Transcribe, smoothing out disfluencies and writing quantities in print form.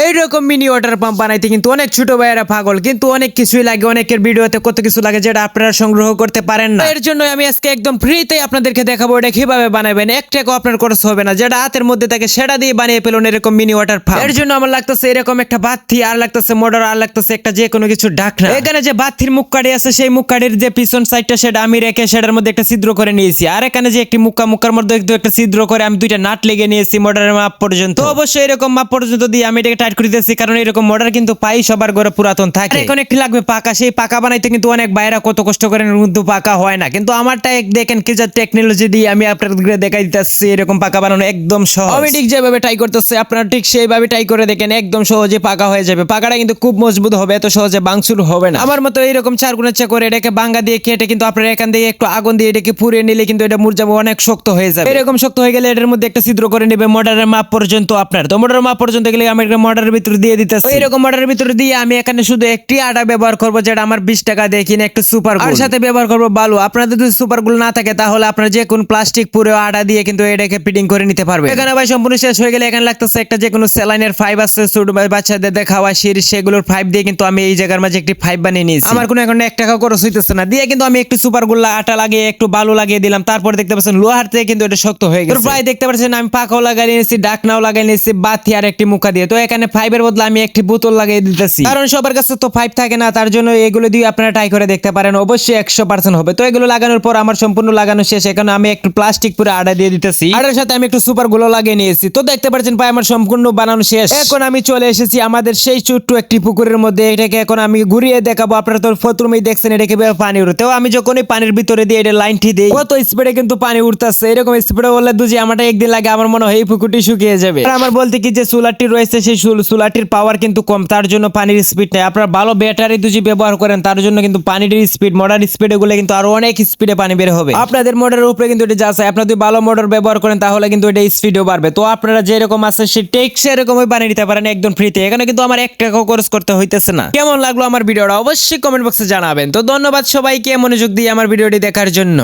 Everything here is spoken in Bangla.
এইরকম মিনি ওয়াটার পাম্প বানাইতে কিন্তু অনেক ছোট ভাইয়েরা পাগল, কিন্তু অনেক কিছুই লাগে, অনেকের ভিডিওতে কত কিছু লাগে যেটা আপনারা সংগ্রহ করতে পারেন না। এর জন্য আমি আজকে একদম ফ্রিতে আপনাদেরকে দেখাবো এটা কিভাবে বানাবেন, এক টাকাও আপনার খরচ হবে না, যেটা হাতের মধ্যে থাকে সেটা দিয়ে বানিয়ে পেলুন এরকম মিনি ওয়াটার পাম্প। এর জন্য আমার লাগতেছে এরকম একটা বাতি, আর লাগতেছে মোটর, আর লাগতেছে একটা যে কোনো কিছু ঢাকনা। এখানে যে বাতির মুখ কাঠি আছে সেই মুখ কাঠির যে পিছন সাইডটা সেটা আমি রেখে সেটার মধ্যে একটা ছিদ্র করে নিয়েছি, আর এখানে যে একটি মুক্কার মধ্যে একটা ছিদ্র করে আমি দুইটা নাট লেগে নিয়েছি মোটরের মাপ পর্যন্ত। তো অবশ্যই এরকম মাপ পর্যন্ত দিয়ে আমি এটাকে টাইট করে দিয়েছি, কারণ এরকম মোটর কিন্তু পাই সবার ঘরে পুরাতন থাকে। এখন একটি লাগবে পাকা, সেই পাকা বানাইতে কিন্তু অনেক বাইরা কত কষ্ট করেন কিন্তু পাকা হয় না, কিন্তু আমারটা দেখেন কি যা টেকনোলজি দিয়ে আমি আপনাদের দেখাই দিতেছি এরকম পাকা বানানো একদম সহজ। আমি ঠিক যেভাবে ট্রাই করতেছি আপনারা ঠিক সেইভাবে ট্রাই করে দেখেন, একদম সহজে পাকা হয়ে যাবে। পাকাটা কিন্তু খুব মজবুত হবে, এত সহজে ভাঙচুর হবে না। আমার মতো এইরকম চারগুণেচ্ছা করে এটাকে বাঙ্গা দিয়ে কেটে কিন্তু আপনারা এখান দিয়ে একটু আগুন দিয়ে এটাকে পুড়িয়ে নিলে কিন্তু এটা মুরঝাবে, অনেক শক্ত হয়ে যাবে। এরকম শক্ত হয়ে গেলে এটার মধ্যে একটা ছিদ্র করে নেবে মোটরের মাপ পর্যন্ত আপনার। তো মোটরের মাপ পর্যন্ত গেলে আমি একটা মোটরের ভিতর দিয়ে দিতেছি। এরকম মোটরের ভিতর দিয়ে আমি এখানে শুধু একটি আটা ব্যবহার করব, যেটা আমার 20 টাকা দিয়ে কিনে, একটু সুপার গুল, আর সাথে ব্যবহার করব বালু। আপনাদের যদি সুপার গুল না থাকে তাহলে আপনারা যে কোন প্লাস্টিক পুরো আটা দিয়ে কিন্তু এটাকে ফিটিং করে নিতে পারবে। এখানে ভাই সম্পূর্ণ শেষ হয়ে গেলে এখানে লাগতেছে একটা যে কোনো স্যালাইনের ফাইভ আছে, ছোট বাচ্চাদের খাওয়া সিরিজ, সেগুলোর ফাইভ দিয়ে কিন্তু আমি এই জায়গার মাঝে একটি ফাইভ বানিয়ে নিয়েছি। আমার কোনো এখন 1 টাকা খরচ হইতেছে না, দিয়ে কিন্তু আমি একটু সুপার গুল আটা লাগিয়ে একটু বালু লাগিয়ে দিলাম। তারপর দেখতে পাচ্ছেন লোহার থেকে কিন্তু এটা শক্ত হয়ে গেছে। প্রায় দেখতে পাচ্ছেন আমি পাকাও লাগাই নিয়েছি, ডাকনাও লাগাই নিয়েছি, বাতি আর একটি মুখা দিয়ে। তো এখানে ফাইভের বদলে আমি একটি বোতল লাগিয়ে দিতেছি, কারণ সবার কাছে তো ফাইভ থাকে না, তার জন্য এগুলো দিয়ে আপনারা ট্রাই করে দেখতে পারেন, অবশ্যই 100% হবে। তো এগুলো লাগানোর পর আমার সম্পূর্ণ লাগানো শেষ। এখানে আমি একটু প্লাস্টিক পুরো আটা দিয়ে দিতেছি, আটার সাথে আমি একটু সুপার গুলো লাগিয়ে নিয়েছি। তো দেখতে পাচ্ছেন ভাই আমার সম্পূর্ণ বানানো শেষ। এখন আমি চলে এসেছি আমাদের সেই ছোট্ট একটি পুকুরের মধ্যে। এটাকে এখন আমি ঘুরিয়ে দেখাবো। আপনারা তো প্রথমেই দেখছেন এটা কিভাবে পানি উঠে। আমি যখনই পানির ভিতরে দিয়ে এটা লাইনটি দিই, কত স্পিডে কিন্তু পানি উঠতেছে। এরকম স্পিডে বললে দুজি আমারটা একদিন লাগে, আমার মনে হয় এই পুকুরটি শুকিয়ে যাবে। আর আমার বলতে কি যে সোলারটি রয়েছে, সেই সোলারটির পাওয়ার কিন্তু কম, তার জন্য পানির স্পিড নেই। আপনারা ভালো ব্যাটারি দুজি ব্যবহার করেন, তার জন্য কিন্তু পানির স্পিড, মোটর স্পিড এগুলো কিন্তু আরো অনেক স্পিডে পানি বের হবে। আপনাদের মোটরের উপরে কিন্তু এটা যা চাই, আপনারা যদি ভালো মোটর ব্যবহার করেন তাহলে কিন্তু এটা স্পিডও বাড়বে। তো আপনারা যেরকম আছে সে টেক সেরকমই বানিয়ে নিতে পারেন একদম ফ্রিতে। এখানে কিন্তু আমার 1 টাকাও খরচ করতে হইতেছে না। কেমন লাগলো আমার ভিডিওটা অবশ্যই কমেন্ট বক্সে জানাবেন। তো ধন্যবাদ সবাইকে মনোযোগ দিয়ে আমার ভিডিওটি দেখার জন্য।